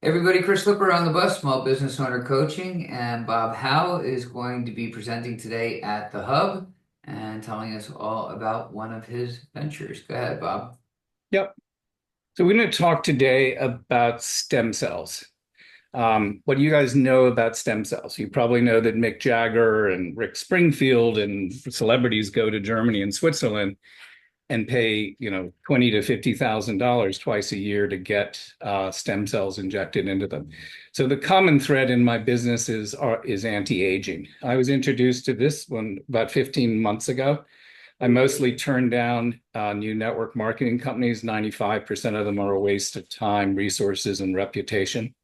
Everybody, Chris Lipper on the bus, small business owner coaching, and Bob Howe is going to be presenting today at the Hub and telling us all about one of his ventures. Go ahead, Bob. Yep. So we're going to talk today about stem cells. What do you guys know about stem cells? You probably know that Mick Jagger and Rick Springfield and celebrities go to Germany and Switzerland and pay, $20 to $50,000 twice a year to get stem cells injected into them. So the common thread in my business is anti-aging. I was introduced to this one about 15 months ago. I mostly turn down new network marketing companies. 95% of them are a waste of time, resources, and reputation.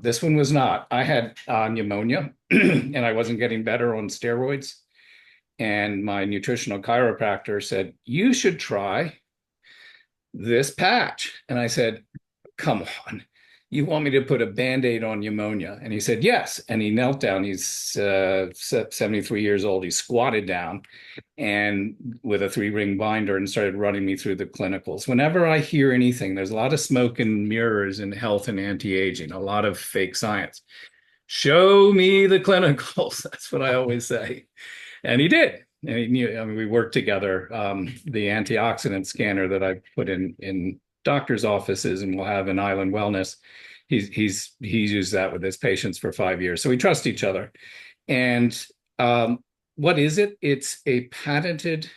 This one was not. I had pneumonia and I wasn't getting better on steroids. And my nutritional chiropractor said, "You should try this patch." And I said, "Come on, you want me to put a Band-Aid on pneumonia?" And he said, "Yes." And he knelt down. He's 73 years old. He squatted down and with a 3-ring binder and started running me through the clinicals. Whenever I hear anything, there's a lot of smoke and mirrors in health and anti-aging, a lot of fake science. Show me the clinicals. That's what I always say. And he did. And he knew, I mean, we worked together. The antioxidant scanner that I put in doctors' offices and we'll have in Island Wellness, he's used that with his patients for 5 years. So we trust each other. And what is it? It's a patented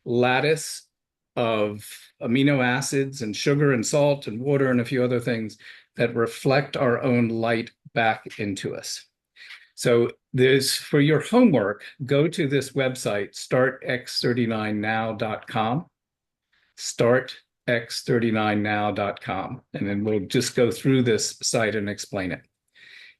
lattice of amino acids and sugar and salt and water and a few other things that reflect our own light back into us. So there's, for your homework, go to this website, startx39now.com, startx39now.com, and then we'll just go through this site and explain it.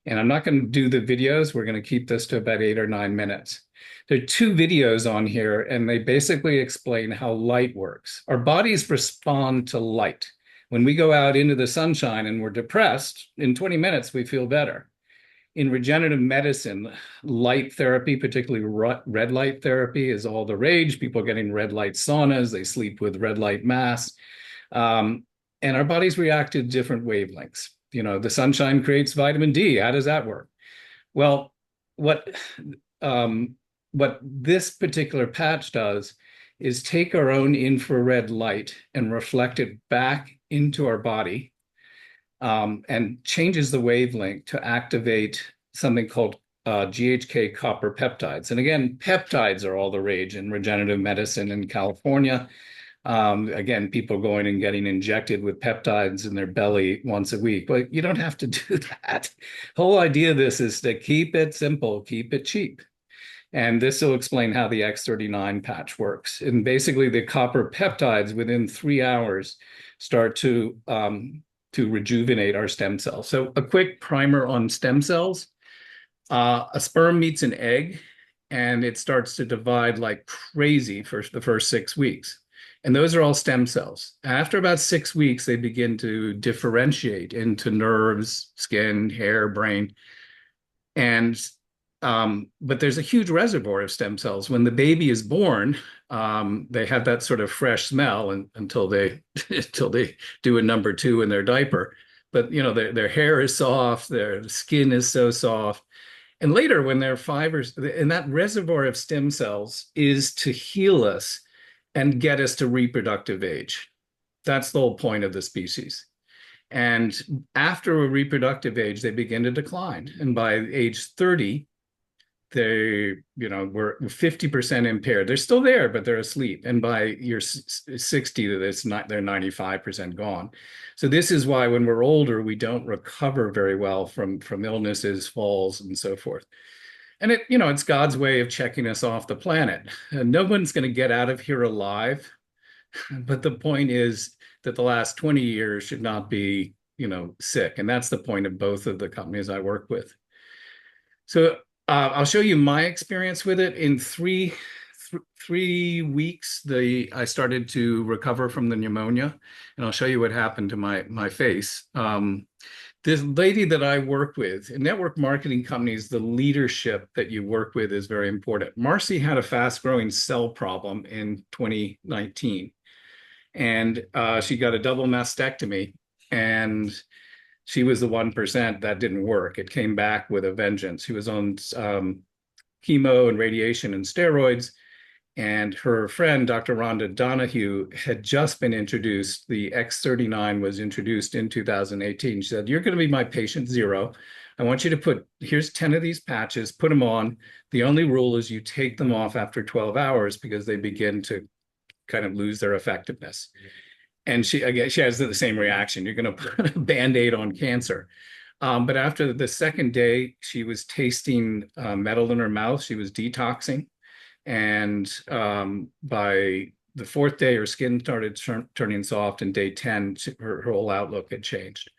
And I'm not going to do the videos. We're going to keep this to about 8 or 9 minutes. There are 2 videos on here, and they basically explain how light works. Our bodies respond to light. When we go out into the sunshine and we're depressed, in 20 minutes, we feel better. In regenerative medicine, light therapy, particularly red light therapy, is all the rage. People are getting red light saunas. They sleep with red light masks. And our bodies react to different wavelengths. The sunshine creates vitamin D. How does that work? Well, what this particular patch does is take our own infrared light and reflect it back into our body, and changes the wavelength to activate something called GHK copper peptides. And again, peptides are all the rage in regenerative medicine in California. Again, people going and getting injected with peptides in their belly once a week. But you don't have to do that. The whole idea of this is to keep it simple, keep it cheap. And this will explain how the X39 patch works. And basically, the copper peptides within 3 hours start to rejuvenate our stem cells. So a quick primer on stem cells. A sperm meets an egg, and it starts to divide like crazy for the first 6 weeks. And those are all stem cells. After about 6 weeks, they begin to differentiate into nerves, skin, hair, brain. And but there's a huge reservoir of stem cells. When the baby is born, they have that sort of fresh smell until they until they do a number 2 in their diaper. But their hair is soft, their skin is so soft. And later, when they're 5 and that reservoir of stem cells is to heal us and get us to reproductive age. That's the whole point of the species. And after a reproductive age, they begin to decline. And by age 30, they were 50% impaired. They're still there, but they're asleep. And by year 60, they're 95% gone. So this is why when we're older, we don't recover very well from illnesses, falls, and so forth. And it's God's way of checking us off the planet. And no one's going to get out of here alive. But the point is that the last 20 years should not be, sick. And that's the point of both of the companies I work with. So I'll show you my experience with it. In 3 weeks, I started to recover from the pneumonia, and I'll show you what happened to my face. This lady that I work with in network marketing companies, the leadership that you work with is very important. Marcy had a fast-growing cell problem in 2019, and she got a double mastectomy, and She was the 1% that didn't work. It came back with a vengeance. She was on chemo and radiation and steroids. And her friend, Dr. Rhonda Donahue, had just been introduced. The X39 was introduced in 2018. She said, "You're going to be my patient zero. I want you to here's 10 of these patches, put them on. The only rule is you take them off after 12 hours because they begin to kind of lose their effectiveness." And she has the same reaction. You're going to put a Band-Aid on cancer. But after the second day, she was tasting metal in her mouth. She was detoxing. And by the fourth day, her skin started turning soft. And day 10, her whole outlook had changed.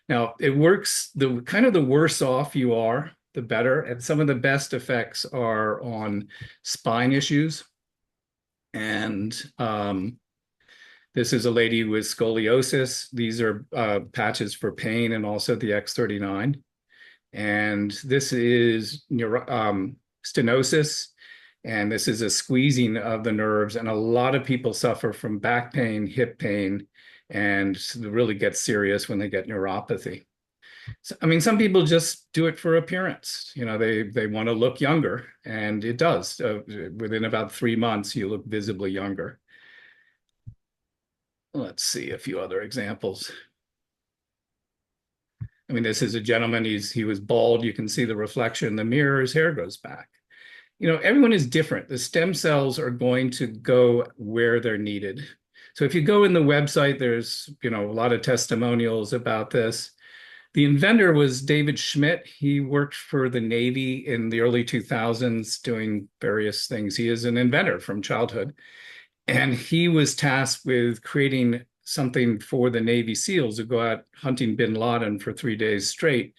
Now, it works, the kind of the worse off you are, the better. And some of the best effects are on spine issues. And this is a lady with scoliosis. These are patches for pain and also the X39. And this is stenosis. And this is a squeezing of the nerves. And a lot of people suffer from back pain, hip pain, and it really gets serious when they get neuropathy. So, I mean, some people just do it for appearance. You know, they want to look younger, and it does. Within about 3 months, you look visibly younger. Let's see a few other examples. I mean, this is a gentleman, he was bald. You can see the reflection in the mirror, his hair grows back. You know, everyone is different. The stem cells are going to go where they're needed. So if you go in the website, there's, a lot of testimonials about this. The inventor was David Schmidt. He worked for the Navy in the early 2000s doing various things. He is an inventor from childhood. And he was tasked with creating something for the Navy SEALs who go out hunting bin Laden for 3 days straight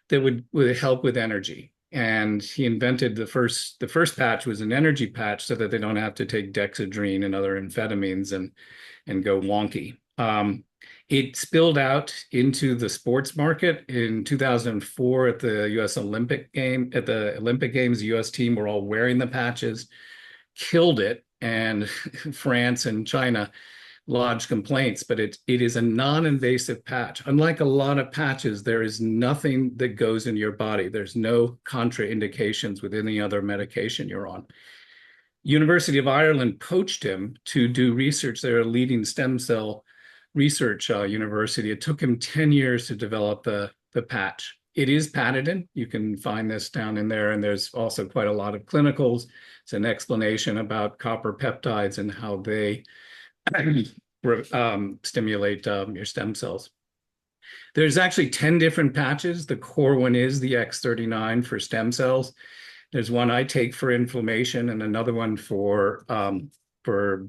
that would help with energy. And he invented the first patch was an energy patch so that they don't have to take Dexedrine and other amphetamines and go wonky. It spilled out into the sports market in 2004 at the Olympic Games. The US team were all wearing the patches, killed it, and France and China lodged complaints, but it is a non-invasive patch. Unlike a lot of patches, there is nothing that goes in your body. There's no contraindications with any other medication you're on. University of Ireland poached him to do research. They're a leading stem cell research university. It took him 10 years to develop the patch. It is patented. You can find this down in there, and there's also quite a lot of clinicals. It's an explanation about copper peptides and how they stimulate your stem cells. There's actually 10 different patches. The core one is the X39 for stem cells. There's one I take for inflammation and another one for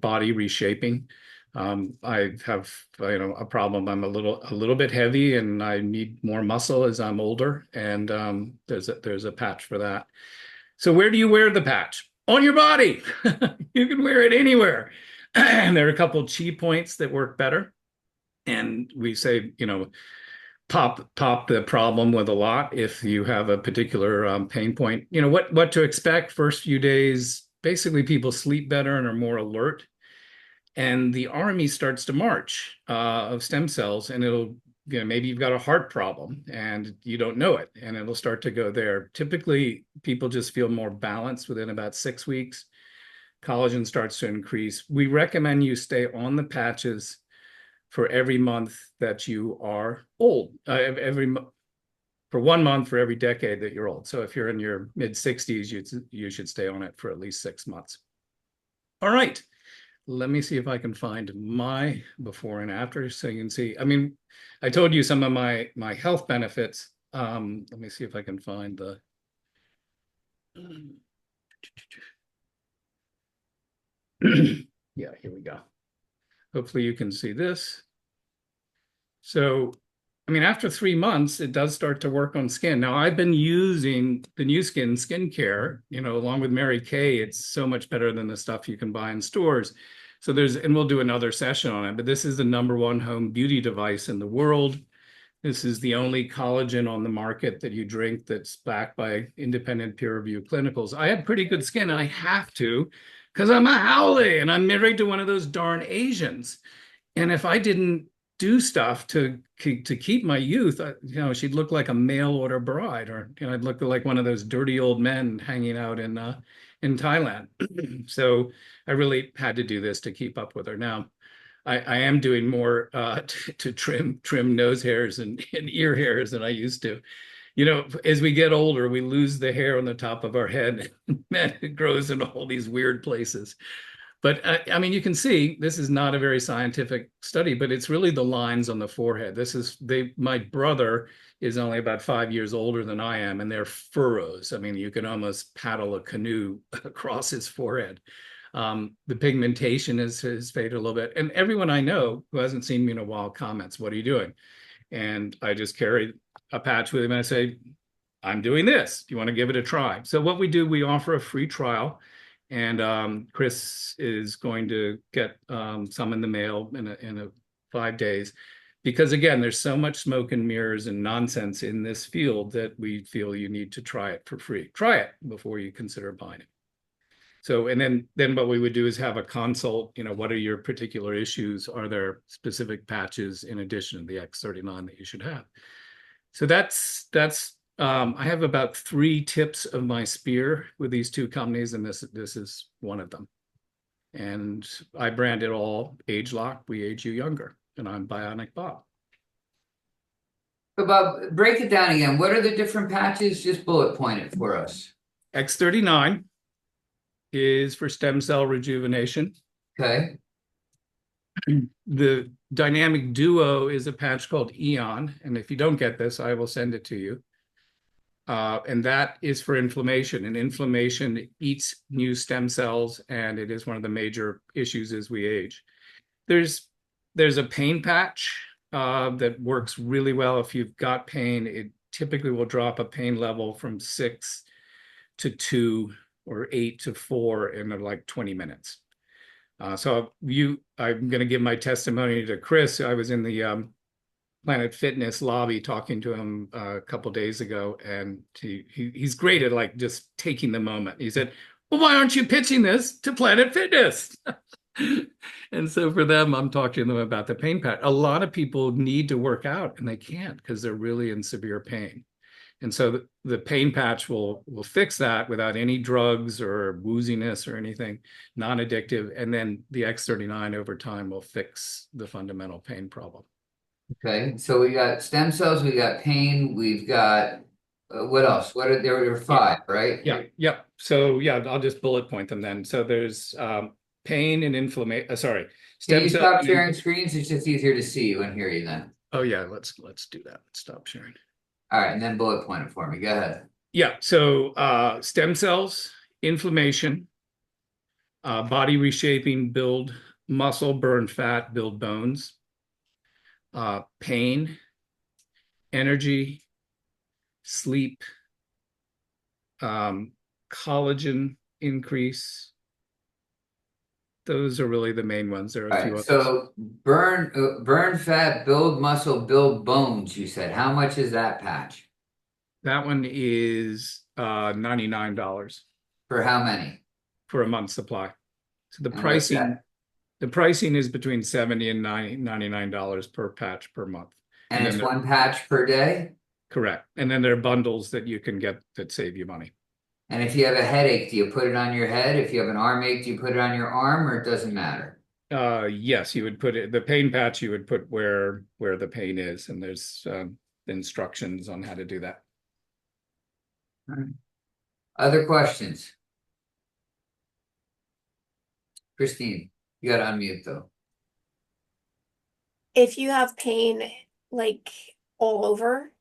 body reshaping. I have a problem. I'm a little bit heavy and I need more muscle as I'm older. And there's a patch for that. So where do you wear the patch? On your body. You can wear it anywhere. There are a couple of chi points that work better. And we say, pop the problem with a lot if you have a particular pain point. What to expect first few days. Basically, people sleep better and are more alert. And the army starts to march of stem cells, and it'll, maybe you've got a heart problem and you don't know it, and it'll start to go there. Typically, people just feel more balanced within about 6 weeks. Collagen starts to increase. We recommend you stay on the patches for every month that you are old, for 1 month for every decade that you're old. So if you're in your mid-60s, you should stay on it for at least 6 months. All right. Let me see if I can find my before and after so you can see. I mean, I told you some of my health benefits. Let me see if I can find the... Yeah, here we go. Hopefully you can see this. So, I mean, after 3 months, it does start to work on skin. Now, I've been using the new skincare, along with Mary Kay. It's so much better than the stuff you can buy in stores. So and we'll do another session on it, but this is the #1 home beauty device in the world. This is the only collagen on the market that you drink that's backed by independent peer-reviewed clinicals. I have pretty good skin. I have to, because I'm a haole and I'm married to one of those darn Asians. And if I didn't do stuff to keep my youth. She'd look like a mail order bride, or I'd look like one of those dirty old men hanging out in Thailand. So I really had to do this to keep up with her. Now I am doing more to trim nose hairs and ear hairs than I used to. As we get older, we lose the hair on the top of our head. Man, it grows in all these weird places. But I mean, you can see this is not a very scientific study, but it's really the lines on the forehead. My brother is only about 5 years older than I am, and they're furrows. I mean, you can almost paddle a canoe across his forehead. The pigmentation has faded a little bit. And everyone I know who hasn't seen me in a while comments, "What are you doing?" And I just carry a patch with him and I say, "I'm doing this. Do you want to give it a try?" So what we do, we offer a free trial. And Chris is going to get some in the mail in 5 days, because again, there's so much smoke and mirrors and nonsense in this field that we feel you need to try it for free. Try it before you consider buying it. So, and then what we would do is have a consult. What are your particular issues? Are there specific patches in addition to the X39 that you should have? So that's I have about 3 tips of my spear with these 2 companies, and this is one of them. And I brand it all Age Lock. We age you younger, and I'm Bionic Bob. So Bob, break it down again. What are the different patches? Just bullet point it for us. X39 is for stem cell rejuvenation. Okay. The dynamic duo is a patch called Eon, and if you don't get this, I will send it to you. And that is for inflammation, and inflammation eats new stem cells, and it is one of the major issues as we age. There's a pain patch that works really well. If you've got pain, it typically will drop a pain level from 6 to 2 or 8 to 4 in like 20 minutes. So I'm going to give my testimony to Chris. I was in the Planet Fitness lobby talking to him a couple days ago, and he's great at like just taking the moment. He said, "Well, why aren't you pitching this to Planet Fitness?" And so for them, I'm talking to them about the pain patch. A lot of people need to work out and they can't because they're really in severe pain. And so the pain patch will fix that without any drugs or wooziness or anything, non-addictive. And then the X39 over time will fix the fundamental pain problem. Okay. So we got stem cells, we got pain, we've got what else? There were 5, right? Yeah. So yeah, I'll just bullet point them then. So there's pain and inflammation. Sorry, Can stem you cell. stop sharing screens? It's just easier to see you and hear you then. Oh yeah, let's do that. Let's stop sharing. All right, and then bullet point it for me. Go ahead. Yeah. So stem cells, inflammation, body reshaping, build muscle, burn fat, build bones, pain, energy, sleep, collagen increase. Those are really the main ones. There are a few others. So burn fat, build muscle, build bones, you said. How much is that patch? That one is $99 For how many? for a month's supply. So the And what's pricing that? the pricing is between $70 and $99 per patch per month. And it's one patch per day? Correct. And then there are bundles that you can get that save you money. And if you have a headache, do you put it on your head? If you have an arm ache, do you put it on your arm, or it doesn't matter? Yes, you would put it, the pain patch you would put where the pain is, and there's instructions on how to do that. All right. Other questions? Christine, you got to unmute though. If you have pain like all over,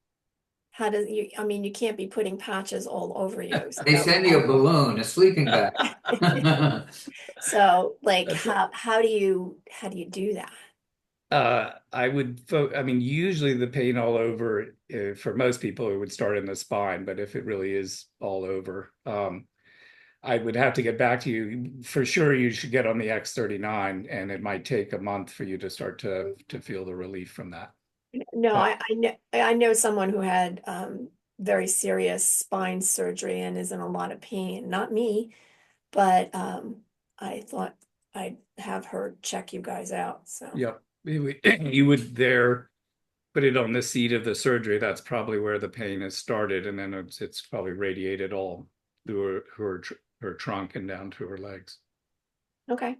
how does you, I mean, you can't be putting patches all over you. So They send you a balloon, a sleeping bag. So like how do you do that? I mean, usually the pain all over, for most people, it would start in the spine, but if it really is all over, I would have to get back to you. For sure, you should get on the X39, and it might take a month for you to start to feel the relief from that. No, But I know someone who had very serious spine surgery and is in a lot of pain. Not me, but I thought I'd have her check you guys out. So Yep. You would there put it on the seat of the surgery. That's probably where the pain has started, and then it's probably radiated all through her trunk and down to her legs. Okay,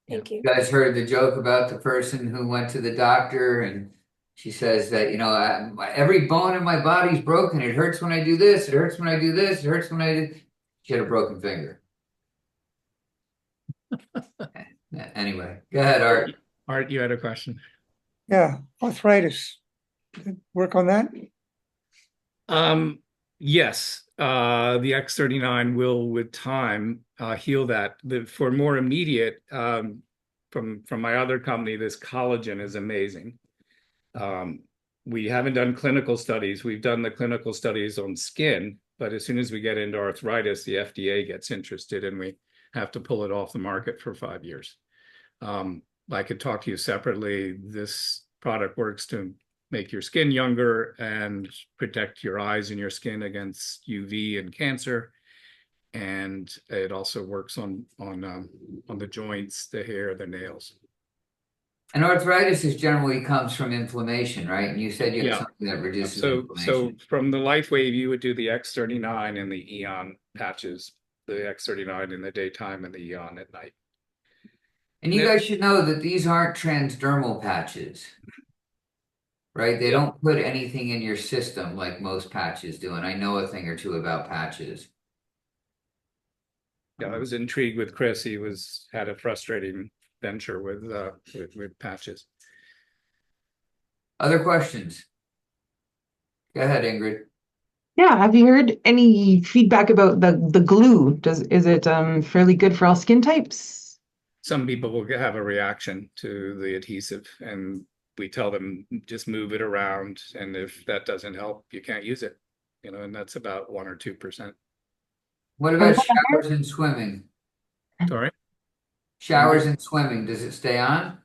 Yeah. thank you. You guys heard the joke about the person who went to the doctor and she says that, every bone in my body's broken. It hurts when I do this. It hurts when I do this. It hurts when I do. She had a broken finger. Anyway, go ahead, Art. Art, you had a question. Yeah, arthritis. Work on that? Yes, the X39 will, with time, heal that. For more immediate, from my other company, this collagen is amazing. We haven't done clinical studies. We've done the clinical studies on skin, but as soon as we get into arthritis, the FDA gets interested and we have to pull it off the market for 5 years. I could talk to you separately. This product works to make your skin younger and protect your eyes and your skin against UV and cancer. And it also works on the joints, the hair, the nails. And arthritis is generally comes from inflammation, right? And you said you have Yeah. something that reduces So inflammation. from the Lifewave, you would do the X39 and the Eon patches, the X39 in the daytime and the Eon at night. And you guys should know that these aren't transdermal patches, right? They Yeah. don't put anything in your system like most patches do. And I know a thing or two about patches. Yeah, I was intrigued with Chris. He had a frustrating venture with patches. Other questions? Go ahead, Ingrid. Yeah, have you heard any feedback about the glue? Is it fairly good for all skin types? Some people will have a reaction to the adhesive, and we tell them just move it around, and if that doesn't help, you can't use it. And that's about 1 or 2%. What about showers and swimming? Sorry. Showers and swimming, does it stay on?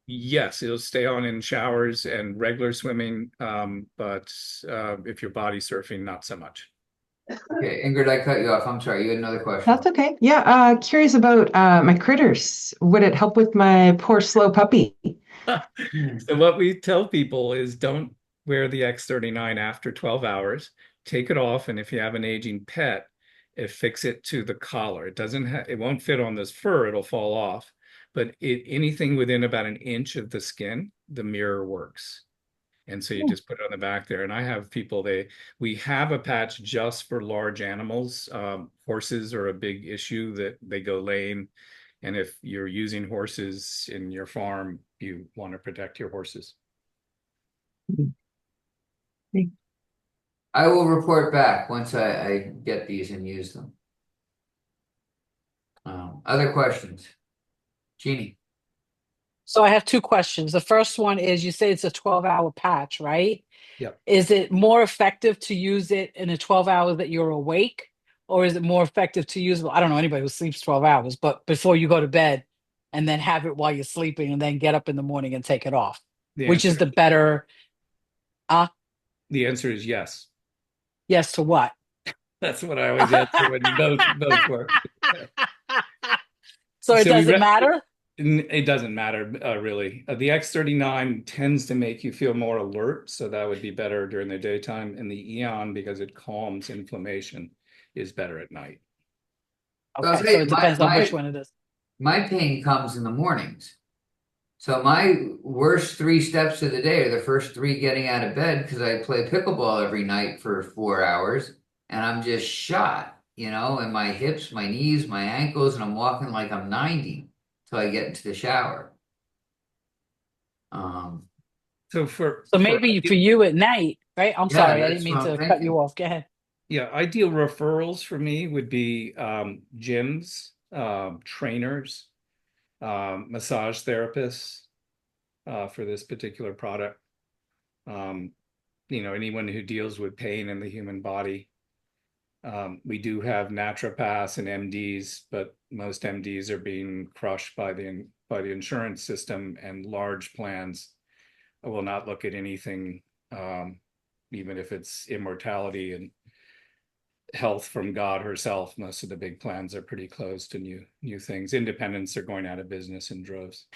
Yes, it'll stay on in showers and regular swimming, but if you're body surfing, not so much. Okay, Ingrid, I cut you off. I'm sorry. You had another question. That's okay. Yeah, curious about my critters. Would it help with my poor slow puppy? So what we tell people is don't wear the X39 after 12 hours. Take it off, and if you have an aging pet, fix it to the collar. It won't fit on this fur, it'll fall off. But anything within about an inch of the skin, the mirror works. And so you just put it on the back there. And I have people, we have a patch just for large animals. Horses are a big issue that they go lame. And if you're using horses in your farm, you want to protect your horses. I will report back once I get these and use them. Other questions? Jeannie. So I have two questions. The first one is, you say it's a 12-hour patch, right? Yep. Is it more effective to use it in the 12 hours that you're awake? Or is it more effective to use, I don't know anybody who sleeps 12 hours, but before you go to bed and then have it while you're sleeping and then get up in the morning and take it off? Which is the better? The answer is yes. Yes to what? That's what I always answer when both work. So it doesn't matter? It doesn't matter, really. The X39 tends to make you feel more alert, so that would be better during the daytime. And the Eon, because it calms inflammation, is better at night. Okay, so it depends on which one it is. My pain comes in the mornings. So my worst 3 steps of the day are the first 3 getting out of bed because I play pickleball every night for 4 hours and I'm just shot, in my hips, my knees, my ankles, and I'm walking like I'm 90 till I get into the shower. So maybe for you at night, right? I'm sorry, I didn't mean to cut you off. Go ahead. Yeah, ideal referrals for me would be gyms, trainers, massage therapists for this particular product. Anyone who deals with pain in the human body. We do have naturopaths and MDs, but most MDs are being crushed by the insurance system, and large plans will not look at anything, even if it's immortality and health from God herself. Most of the big plans are pretty closed to new things. Independents are going out of business in droves.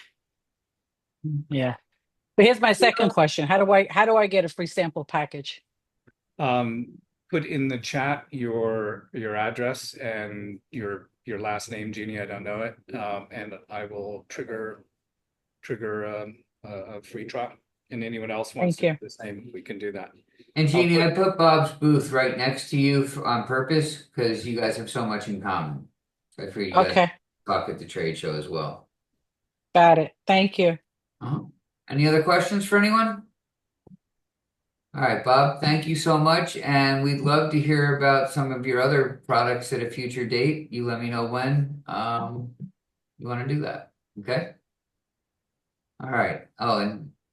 Yeah. But here's my second question. How do I get a free sample package? Put in the chat your address and your last name, Jeannie. I don't know it. And I will trigger a free trial. And anyone else wants Thank to do you. the same, we can do that. And I'll Jeannie, I put- put Bob's booth right next to you on purpose because you guys have so much in common. So I figured you guys Okay. talk at the trade show as well. Got it. Thank you. Any other questions for anyone? All right, Bob, thank you so much. And we'd love to hear about some of your other products at a future date. You let me know when you want to do that. Okay. All right. Oh, and